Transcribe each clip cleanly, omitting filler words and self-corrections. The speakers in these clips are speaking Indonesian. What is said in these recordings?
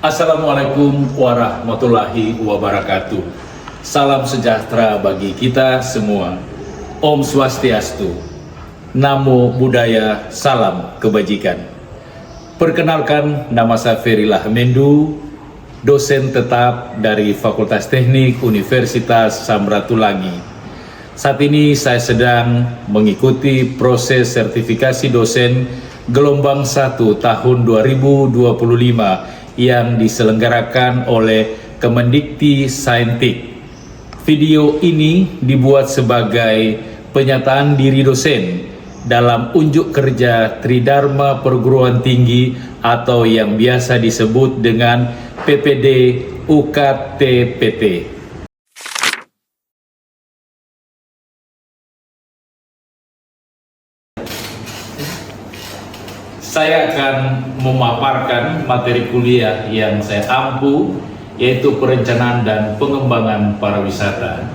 Assalamualaikum warahmatullahi wabarakatuh. Salam sejahtera bagi kita semua. Om Swastiastu. Namo Buddhaya, salam kebajikan. Perkenalkan, nama saya Ferilah Mendu, dosen tetap dari Fakultas Teknik Universitas Samratulangi. Saat ini saya sedang mengikuti proses sertifikasi dosen gelombang 1 tahun 2025 yang diselenggarakan oleh Kemendikti Saintik. Video ini dibuat sebagai penyataan diri dosen dalam unjuk kerja Tridharma Perguruan Tinggi atau yang biasa disebut dengan PPD UKT-PT. Saya akan memaparkan materi kuliah yang saya ampu, yaitu perencanaan dan pengembangan pariwisata,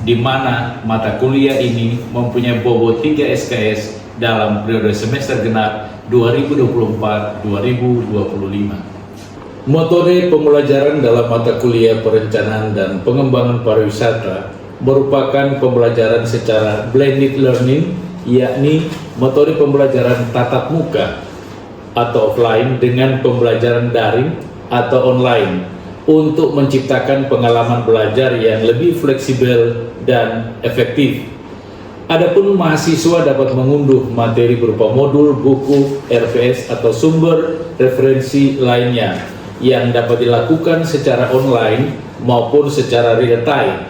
di mana mata kuliah ini mempunyai bobot 3 SKS dalam periode semester genap 2024-2025. Metode pembelajaran dalam mata kuliah perencanaan dan pengembangan pariwisata merupakan pembelajaran secara blended learning, yakni metode pembelajaran tatap muka atau offline dengan pembelajaran daring atau online untuk menciptakan pengalaman belajar yang lebih fleksibel dan efektif. Adapun mahasiswa dapat mengunduh materi berupa modul, buku, RPS atau sumber referensi lainnya yang dapat dilakukan secara online maupun secara real time.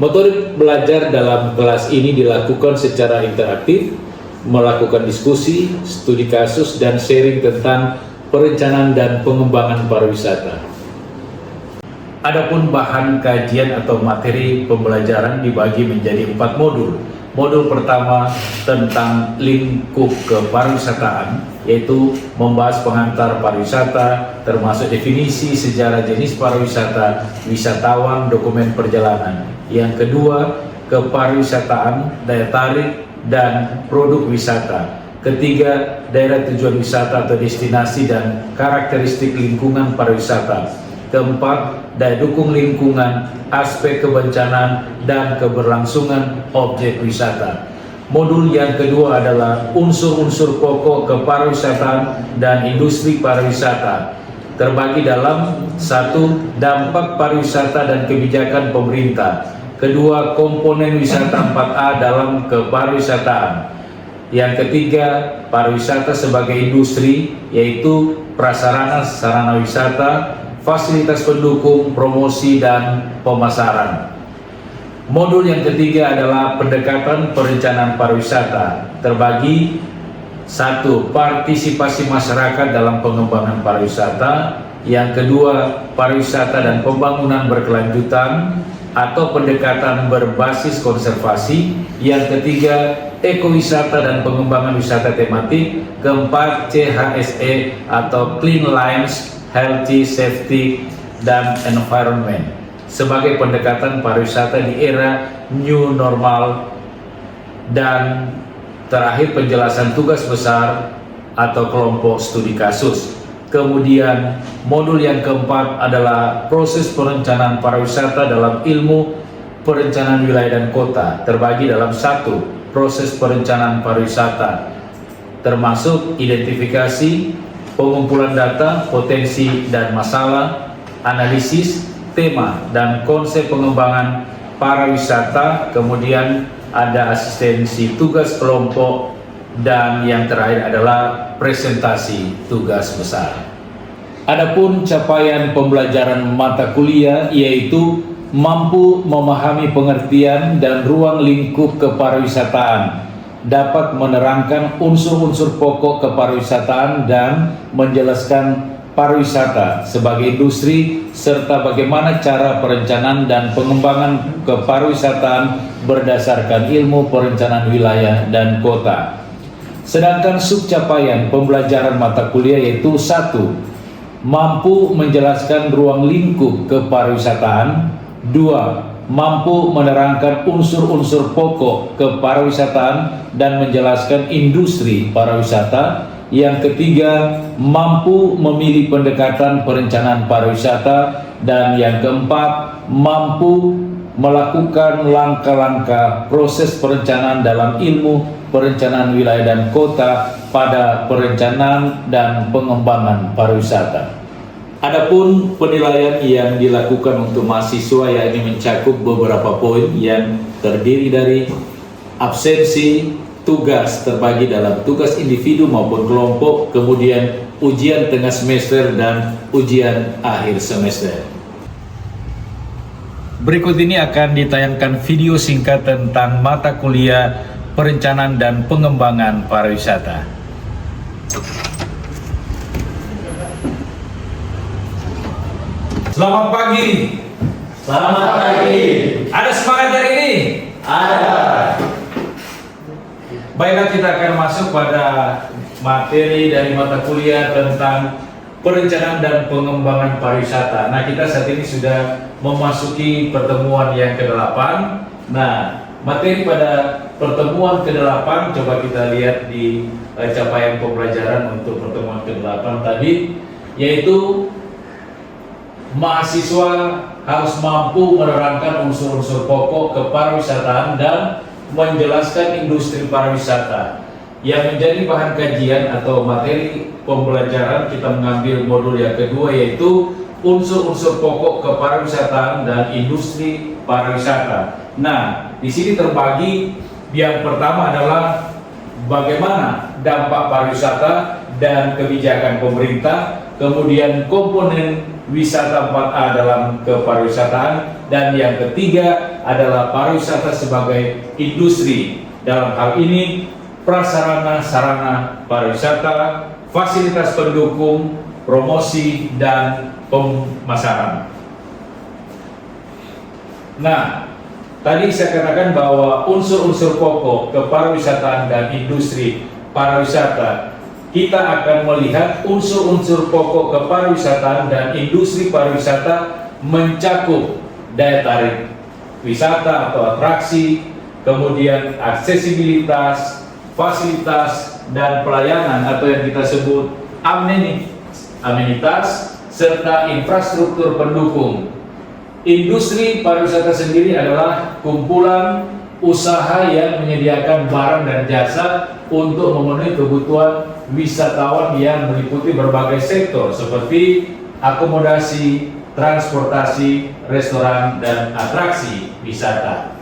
Metode belajar dalam kelas ini dilakukan secara interaktif, melakukan diskusi, studi kasus, dan sharing tentang perencanaan dan pengembangan pariwisata. Adapun bahan kajian atau materi pembelajaran dibagi menjadi 4 modul. Modul pertama tentang lingkup kepariwisataan, yaitu membahas pengantar pariwisata, termasuk definisi, sejarah jenis pariwisata, wisatawan, dokumen perjalanan. Yang kedua, kepariwisataan, daya tarik, dan produk wisata. Ketiga, daerah tujuan wisata atau destinasi dan karakteristik lingkungan pariwisata. Keempat, daya dukung lingkungan, aspek kebencanaan, dan keberlangsungan objek wisata. Modul yang kedua adalah unsur-unsur pokok kepariwisataan dan industri pariwisata. Terbagi dalam 1. Dampak pariwisata dan kebijakan pemerintah. Kedua, komponen wisata 4A dalam kepariwisataan. Yang ketiga, pariwisata sebagai industri, yaitu prasarana sarana wisata, fasilitas pendukung, promosi, dan pemasaran. Modul yang ketiga adalah pendekatan perencanaan pariwisata. Terbagi 1. Partisipasi masyarakat dalam pengembangan pariwisata. Yang kedua, pariwisata dan pembangunan berkelanjutan atau pendekatan berbasis konservasi. Yang ketiga, ekowisata dan pengembangan wisata tematik. Keempat, CHSE atau Clean Lines, Healthy, Safety, dan Environment sebagai pendekatan pariwisata di era new normal. Dan terakhir, penjelasan tugas besar atau kelompok studi kasus. Kemudian modul yang keempat adalah proses perencanaan pariwisata dalam ilmu perencanaan wilayah dan kota. Terbagi dalam 1. Proses perencanaan pariwisata, termasuk identifikasi, pengumpulan data, potensi dan masalah, analisis, tema dan konsep pengembangan pariwisata. Kemudian ada asistensi tugas kelompok, dan yang terakhir adalah presentasi tugas besar. Adapun capaian pembelajaran mata kuliah yaitu mampu memahami pengertian dan ruang lingkup kepariwisataan, dapat menerangkan unsur-unsur pokok kepariwisataan dan menjelaskan pariwisata sebagai industri, serta bagaimana cara perencanaan dan pengembangan kepariwisataan berdasarkan ilmu perencanaan wilayah dan kota. Sedangkan subcapaian pembelajaran mata kuliah yaitu 1. Mampu menjelaskan ruang lingkup kepariwisataan. 2. Mampu menerangkan unsur-unsur pokok kepariwisataan dan menjelaskan industri pariwisata. Yang ketiga, mampu memilih pendekatan perencanaan pariwisata. Dan yang keempat, mampu melakukan langkah-langkah proses perencanaan dalam ilmu perencanaan wilayah dan kota pada perencanaan dan pengembangan pariwisata. Adapun penilaian yang dilakukan untuk mahasiswa yakni mencakup beberapa poin yang terdiri dari absensi, tugas terbagi dalam tugas individu maupun kelompok, kemudian ujian tengah semester dan ujian akhir semester. Berikut ini akan ditayangkan video singkat tentang mata kuliah perencanaan dan pengembangan pariwisata. Selamat pagi. Selamat pagi. Ada semangat hari ini? Ada. Baiklah, kita akan masuk pada materi dari mata kuliah tentang perencanaan dan pengembangan pariwisata. Nah, kita saat ini sudah memasuki pertemuan yang ke-8. Nah, materi pada pertemuan ke-8 coba kita lihat di capaian pembelajaran untuk pertemuan ke-8 tadi, yaitu mahasiswa harus mampu menerangkan unsur-unsur pokok kepariwisataan dan menjelaskan industri pariwisata. Yang menjadi bahan kajian atau materi pembelajaran kita mengambil modul yang kedua, yaitu unsur-unsur pokok kepariwisataan dan industri pariwisata. Nah, di sini terbagi, yang pertama adalah bagaimana dampak pariwisata dan kebijakan pemerintah, kemudian komponen wisata 4A dalam kepariwisataan, dan yang ketiga adalah pariwisata sebagai industri. Dalam hal ini prasarana sarana pariwisata, fasilitas pendukung, promosi, dan pemasaran. Nah, tadi saya katakan bahwa unsur-unsur pokok kepariwisataan dan industri pariwisata, kita akan melihat unsur-unsur pokok kepariwisataan dan industri pariwisata mencakup daya tarik wisata atau atraksi, kemudian aksesibilitas, fasilitas, dan pelayanan atau yang kita sebut amenitas, serta infrastruktur pendukung. Industri pariwisata sendiri adalah kumpulan usaha yang menyediakan barang dan jasa untuk memenuhi kebutuhan wisatawan yang meliputi berbagai sektor seperti akomodasi, transportasi, restoran, dan atraksi wisata.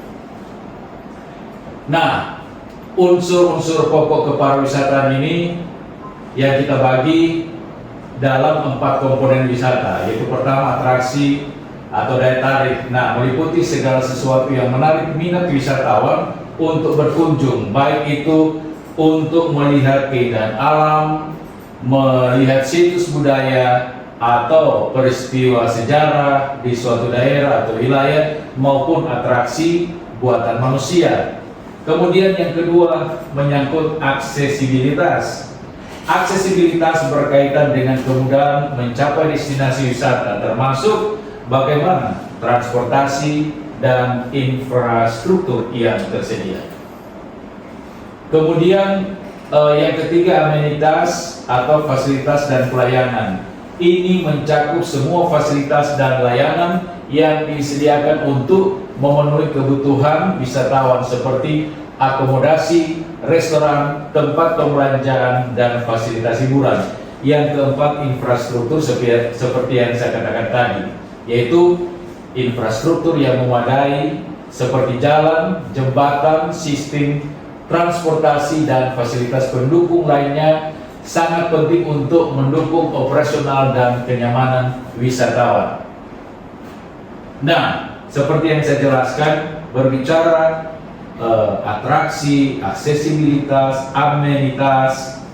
Nah, unsur-unsur pokok kepariwisataan ini yang kita bagi dalam 4 komponen wisata, yaitu pertama atraksi atau daya tarik. Nah, meliputi segala sesuatu yang menarik minat wisatawan untuk berkunjung, baik itu untuk melihat keindahan alam, melihat situs budaya, atau peristiwa sejarah di suatu daerah atau wilayah, maupun atraksi buatan manusia. Kemudian yang kedua menyangkut aksesibilitas. Aksesibilitas berkaitan dengan kemudahan mencapai destinasi wisata, termasuk bagaimana transportasi dan infrastruktur yang tersedia. Kemudian yang ketiga amenitas atau fasilitas dan pelayanan. Ini mencakup semua fasilitas dan layanan yang disediakan untuk memenuhi kebutuhan wisatawan seperti akomodasi, restoran, tempat pembelanjaan, dan fasilitas hiburan. Yang keempat infrastruktur seperti yang saya katakan tadi, yaitu infrastruktur yang memadai seperti jalan, jembatan, sistem transportasi, dan fasilitas pendukung lainnya sangat penting untuk mendukung operasional dan kenyamanan wisatawan. Nah, seperti yang saya jelaskan, berbicara atraksi, aksesibilitas, amenitas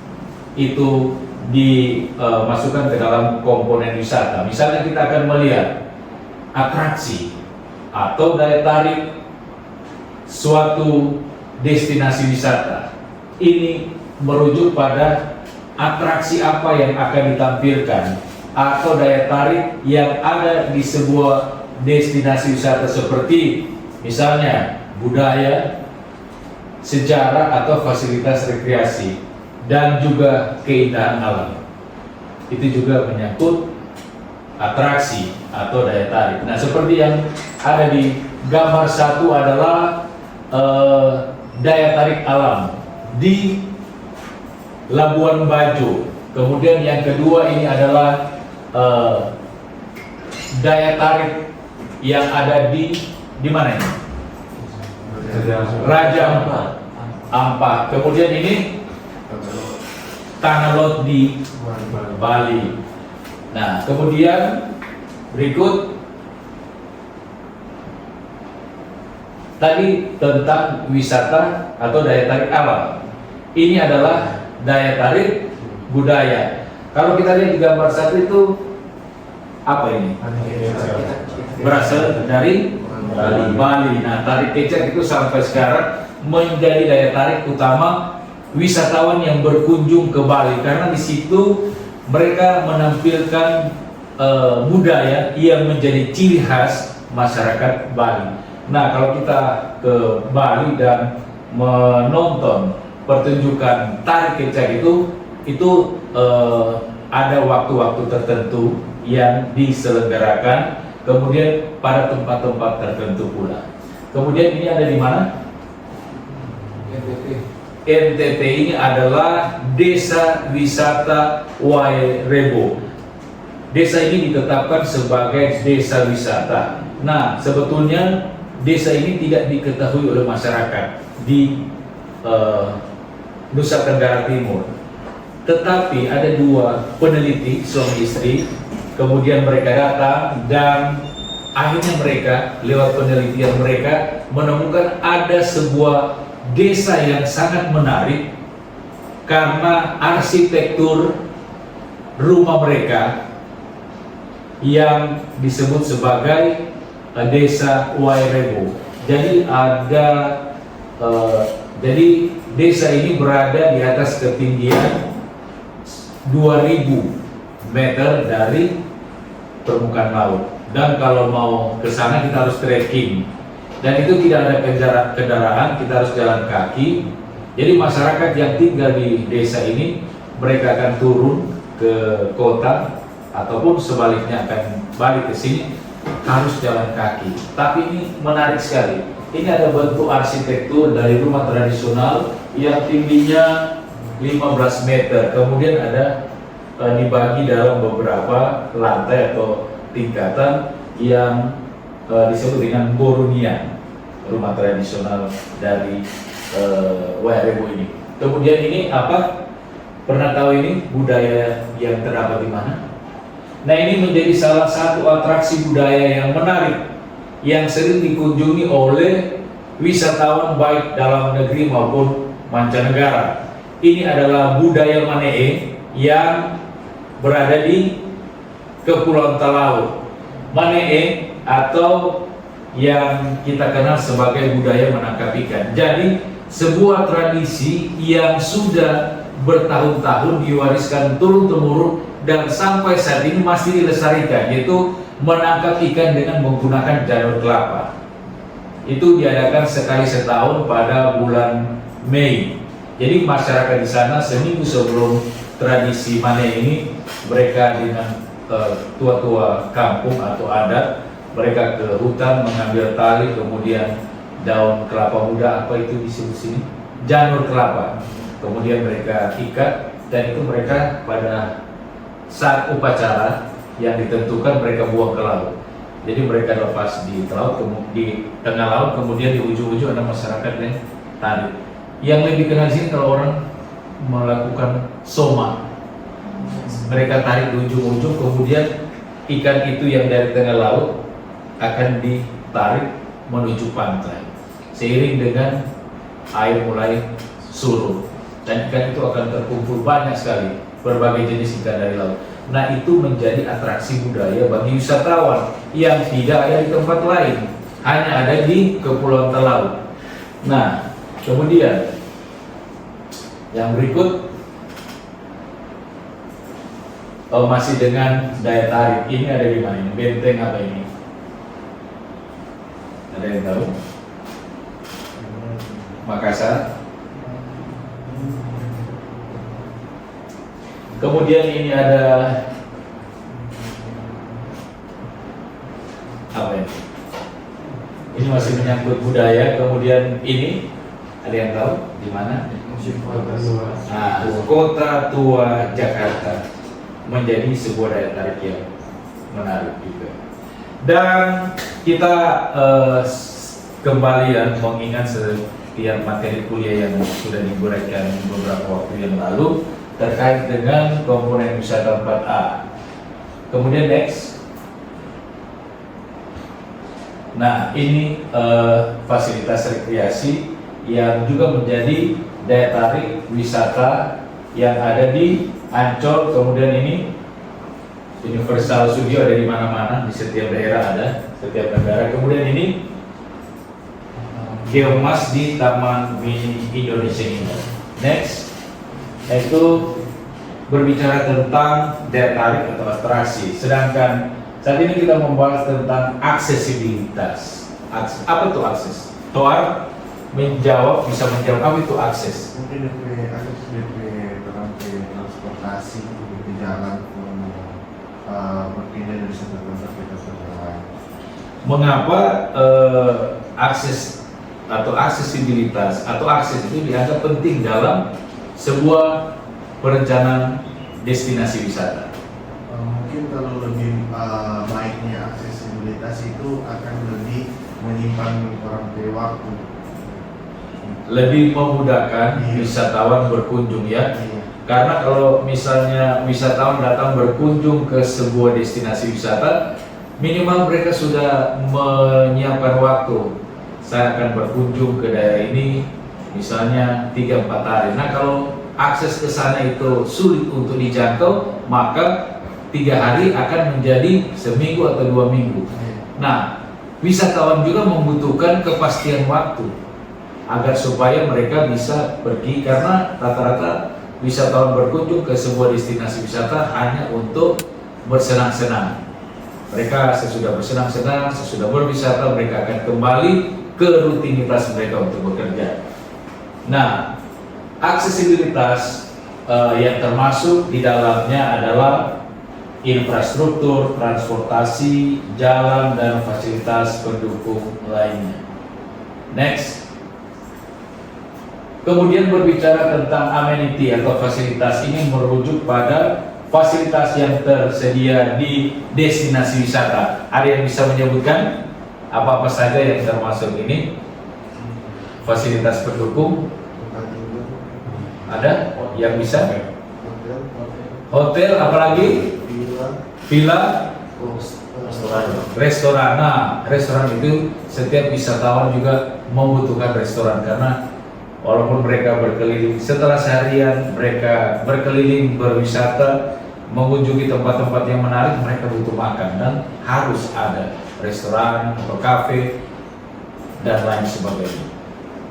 itu dimasukkan ke dalam komponen wisata. Misalnya kita akan melihat atraksi atau daya tarik suatu destinasi wisata. Ini merujuk pada atraksi apa yang akan ditampilkan atau daya tarik yang ada di sebuah destinasi wisata, seperti misalnya budaya, sejarah, atau fasilitas rekreasi. dan juga keindahan alam. Itu juga menyangkut atraksi atau daya tarik. Nah, seperti yang ada di gambar satu adalah daya tarik alam di Labuan Bajo. Kemudian yang kedua ini adalah daya tarik yang ada di mana ini? Raja Ampat. Kemudian ini Tanah Lot di Bali. Nah, kemudian berikut tadi tentang wisata atau daya tarik alam. Ini adalah daya tarik budaya. Kalau kita lihat di gambar satu itu apa ini? Berasal dari Bali. Nah, tari kecak itu sampai sekarang menjadi daya tarik utama wisatawan yang berkunjung ke Bali, karena di situ mereka menampilkan budaya yang menjadi ciri khas masyarakat Bali. Nah, kalau kita ke Bali dan menonton pertunjukan tari kecak itu ada waktu-waktu tertentu yang diselenggarakan, kemudian pada tempat-tempat tertentu pula. Kemudian ini ada di mana? NTT ini adalah Desa Wisata Wairebo. Desa ini ditetapkan sebagai desa wisata. Nah, sebetulnya desa ini tidak diketahui oleh masyarakat di Nusa Tenggara Timur. Tetapi ada dua peneliti suami istri, kemudian mereka datang dan akhirnya mereka lewat penelitian mereka menemukan ada sebuah desa yang sangat menarik karena arsitektur rumah mereka yang disebut sebagai Desa Wairebo. Jadi jadi desa ini berada di atas ketinggian 2000 meter dari permukaan laut, dan kalau mau ke sana kita harus trekking, dan itu tidak ada kendaraan, kita harus jalan kaki. Jadi masyarakat yang tinggal di desa ini mereka akan turun ke kota ataupun sebaliknya akan balik ke sini harus jalan kaki. Tapi ini menarik sekali. Ini ada bentuk arsitektur dari rumah tradisional yang tingginya 15 meter. Kemudian ada dibagi dalam beberapa lantai atau tingkatan yang disebut dengan borunian, rumah tradisional dari Wairebo ini. Kemudian ini apa? Pernah tahu ini budaya yang terdapat di mana? Nah, ini menjadi salah satu atraksi budaya yang menarik yang sering dikunjungi oleh wisatawan baik dalam negeri maupun mancanegara. Ini adalah budaya Manee yang berada di Kepulauan Talaut. Manee atau yang kita kenal sebagai budaya menangkap ikan. Jadi sebuah tradisi yang sudah bertahun-tahun diwariskan turun-temurun dan sampai saat ini masih dilestarikan, yaitu menangkap ikan dengan menggunakan janur kelapa. Itu diadakan sekali setahun pada bulan Mei. Jadi masyarakat di sana seminggu sebelum tradisi Manee ini, mereka dengan tua-tua kampung atau adat, mereka ke hutan mengambil tali, kemudian daun kelapa muda, apa itu disebut sini, janur kelapa, kemudian mereka ikat, dan itu mereka pada saat upacara yang ditentukan mereka buang ke laut. Jadi mereka lepas di laut, di tengah laut, kemudian di ujung-ujung ada masyarakat yang tarik. Yang lebih kenal sini kalau orang melakukan soma, mereka tarik di ujung-ujung, kemudian ikan itu yang dari tengah laut akan ditarik menuju pantai seiring dengan air mulai surut, dan ikan itu akan terkumpul banyak sekali, berbagai jenis ikan dari laut. Nah, itu menjadi atraksi budaya bagi wisatawan yang tidak ada di tempat lain, hanya ada di Kepulauan Talaut. Nah, kemudian yang berikut masih dengan daya tarik. Ini ada di mana ini? Benteng apa ini? Ada yang tahu? Makassar. Kemudian ini ada apa ini? Ini masih menyangkut budaya. Kemudian ini ada yang tahu di mana? Nah, Kota Tua Jakarta menjadi sebuah daya tarik yang menarik juga. Dan kita kembali ya mengingat setiap materi kuliah yang sudah diberikan beberapa waktu yang lalu terkait dengan komponen wisata 4A. Kemudian next. Nah, ini fasilitas rekreasi yang juga menjadi daya tarik wisata yang ada di Ancol. Kemudian ini Universal Studio ada di mana-mana, di setiap daerah ada, setiap negara. Kemudian ini Geomas di Taman Mini Indonesia ini. Next, yaitu berbicara tentang daya tarik atau atraksi. Sedangkan saat ini kita membahas tentang aksesibilitas. Apa itu akses? Toar menjawab, bisa menjawab apa itu akses. Mungkin akses transportasi di jalan berpindah dari satu tempat ke tempat lain. Mengapa akses atau aksesibilitas atau akses itu dianggap penting dalam sebuah perencanaan destinasi wisata? Mungkin kalau lebih baiknya aksesibilitas itu akan lebih menyimpan orang dari waktu, lebih memudahkan wisatawan berkunjung ya. Karena kalau misalnya wisatawan datang berkunjung ke sebuah destinasi wisata, minimal mereka sudah menyiapkan waktu. Saya akan berkunjung ke daerah ini misalnya 3-4 hari. Nah, kalau akses ke sana itu sulit untuk dijangkau, maka 3 hari akan menjadi seminggu atau 2 minggu. Nah, wisatawan juga membutuhkan kepastian waktu agar supaya mereka bisa pergi, karena rata-rata wisatawan berkunjung ke sebuah destinasi wisata hanya untuk bersenang-senang. Mereka sesudah bersenang-senang, sesudah berwisata, mereka akan kembali ke rutinitas mereka untuk bekerja. Nah, aksesibilitas yang termasuk di dalamnya adalah infrastruktur, transportasi, jalan, dan fasilitas pendukung lainnya. Next. Kemudian berbicara tentang amenity atau fasilitas, ini merujuk pada fasilitas yang tersedia di destinasi wisata. Ada yang bisa menyebutkan apa-apa saja yang termasuk ini? Fasilitas pendukung? Ada yang bisa? Hotel, apalagi? Villa, restoran. Nah, restoran itu setiap wisatawan juga membutuhkan restoran, karena walaupun mereka berkeliling, setelah seharian mereka berkeliling berwisata, mengunjungi tempat-tempat yang menarik, mereka butuh makan dan harus ada restoran atau kafe dan lain sebagainya.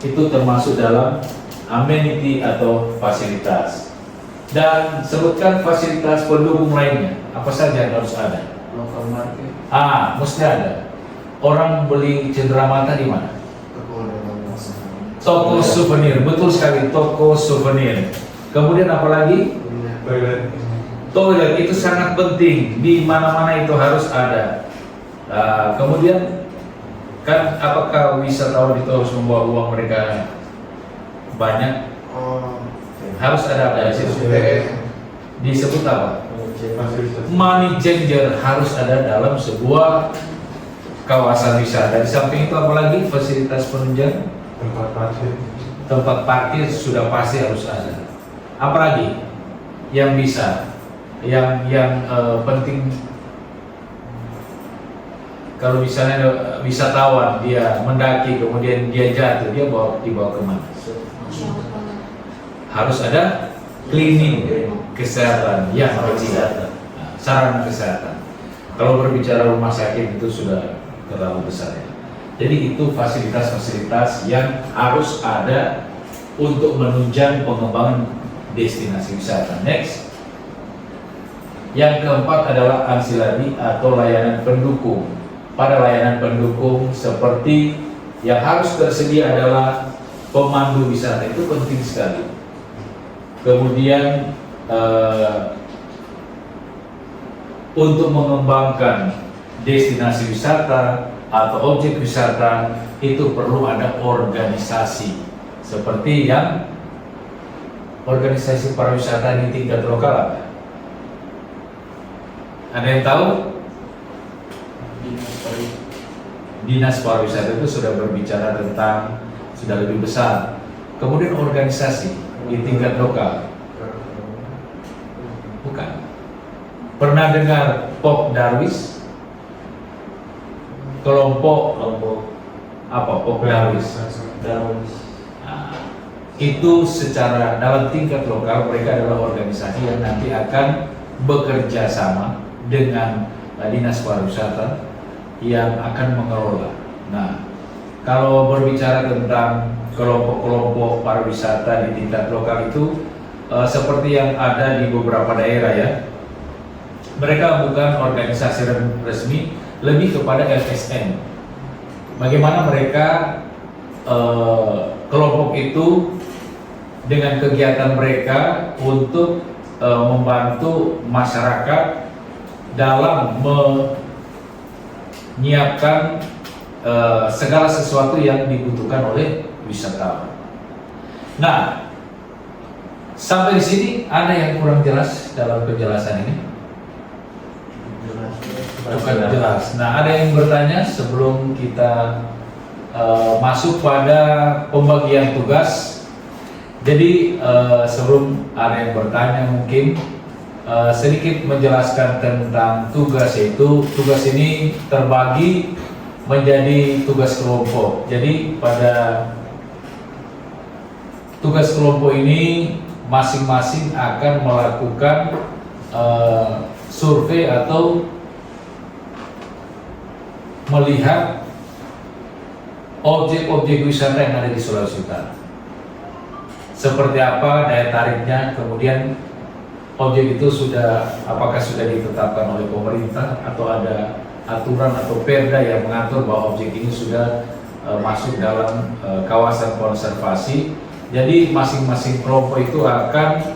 Itu termasuk dalam amenity atau fasilitas. Dan sebutkan fasilitas pendukung lainnya, apa saja yang harus ada? Local market. Mesti ada. Orang beli cenderamata di mana? Toko souvenir, betul sekali, toko souvenir. Kemudian apalagi? Toilet itu sangat penting, di mana-mana itu harus ada. Kemudian kan apakah wisatawan itu harus membawa uang mereka banyak? Harus ada apa di situ? Disebut apa? Money changer harus ada dalam sebuah kawasan wisata. Di samping itu apalagi fasilitas penunjang? Tempat parkir sudah pasti harus ada. Apalagi yang bisa, yang penting, kalau misalnya wisatawan dia mendaki kemudian dia jatuh, dia dibawa kemana? Harus ada cleaning, kesehatan, ya kesehatan, sarana kesehatan. Kalau berbicara rumah sakit itu sudah terlalu besar ya. Jadi itu fasilitas-fasilitas yang harus ada untuk menunjang pengembangan destinasi wisata. Next. Yang keempat adalah ancillary atau layanan pendukung. Pada layanan pendukung seperti yang harus tersedia adalah pemandu wisata, itu penting sekali. Kemudian untuk mengembangkan destinasi wisata atau objek wisata itu perlu ada organisasi seperti yang organisasi pariwisata di tingkat lokal apa? Ada yang tahu? Dinas pariwisata itu sudah berbicara tentang sudah lebih besar. Kemudian organisasi di tingkat lokal. Bukan. Pernah dengar Pop Darwis? Kelompok apa Pop Darwis? Nah, itu secara dalam tingkat lokal mereka adalah organisasi yang nanti akan bekerja sama dengan dinas pariwisata yang akan mengelola. Nah, kalau berbicara tentang kelompok-kelompok pariwisata di tingkat lokal itu seperti yang ada di beberapa daerah ya. Mereka bukan organisasi resmi, lebih kepada LSM. Bagaimana mereka kelompok itu dengan kegiatan mereka untuk membantu masyarakat dalam menyiapkan segala sesuatu yang dibutuhkan oleh wisatawan. Nah, sampai di sini ada yang kurang jelas dalam penjelasan ini? Bukan jelas. Nah, ada yang bertanya sebelum kita masuk pada pembagian tugas. Jadi sebelum ada yang bertanya mungkin sedikit menjelaskan tentang tugas, yaitu tugas ini terbagi menjadi tugas kelompok. Jadi pada tugas kelompok ini masing-masing akan melakukan survei atau melihat objek-objek wisata yang ada di Sulawesi Utara. Seperti apa daya tariknya, kemudian objek itu apakah sudah ditetapkan oleh pemerintah atau ada aturan atau perda yang mengatur bahwa objek ini sudah masuk dalam kawasan konservasi. Jadi masing-masing kelompok itu akan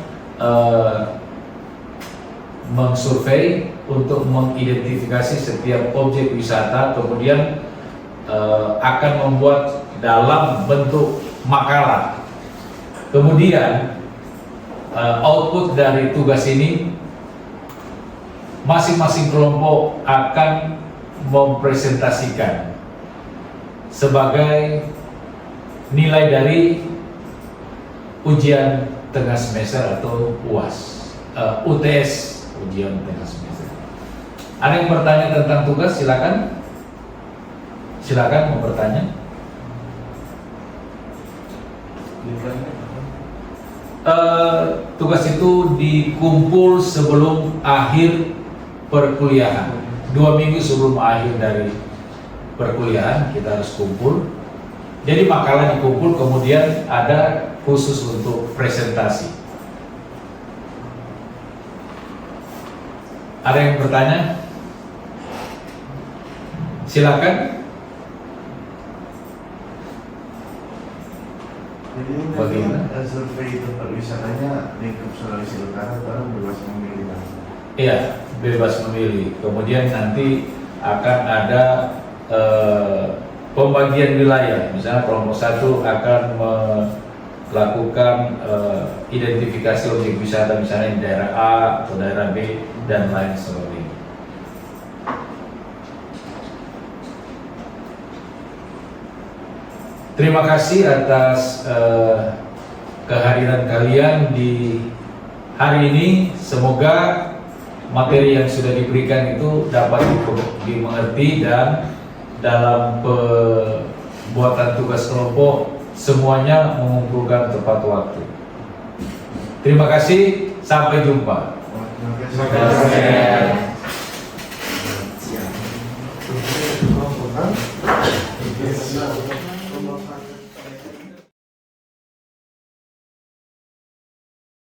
mensurvei untuk mengidentifikasi setiap objek wisata, kemudian akan membuat dalam bentuk makalah. Kemudian output dari tugas ini masing-masing kelompok akan mempresentasikan sebagai nilai dari ujian tengah semester atau UAS, UTS, ujian tengah semester. Ada yang bertanya tentang tugas? Silakan mau bertanya. Tugas itu dikumpul sebelum akhir perkuliahan. 2 minggu sebelum akhir dari perkuliahan kita harus kumpul. Jadi makalah dikumpul, kemudian ada khusus untuk presentasi. Ada yang bertanya? Silakan. Jadi ini Bagaimana? survei tempat wisatanya lingkup Sulawesi Utara baru bebas memilih. Iya, bebas memilih. Kemudian nanti akan ada pembagian wilayah. Misalnya kelompok 1 akan melakukan identifikasi objek wisata misalnya di daerah A atau daerah B dan lain sebagainya. Terima kasih atas kehadiran kalian di hari ini. Semoga materi yang sudah diberikan itu dapat dimengerti dan dalam pembuatan tugas kelompok semuanya mengumpulkan tepat waktu. Terima kasih, sampai jumpa. Terima kasih. Siap.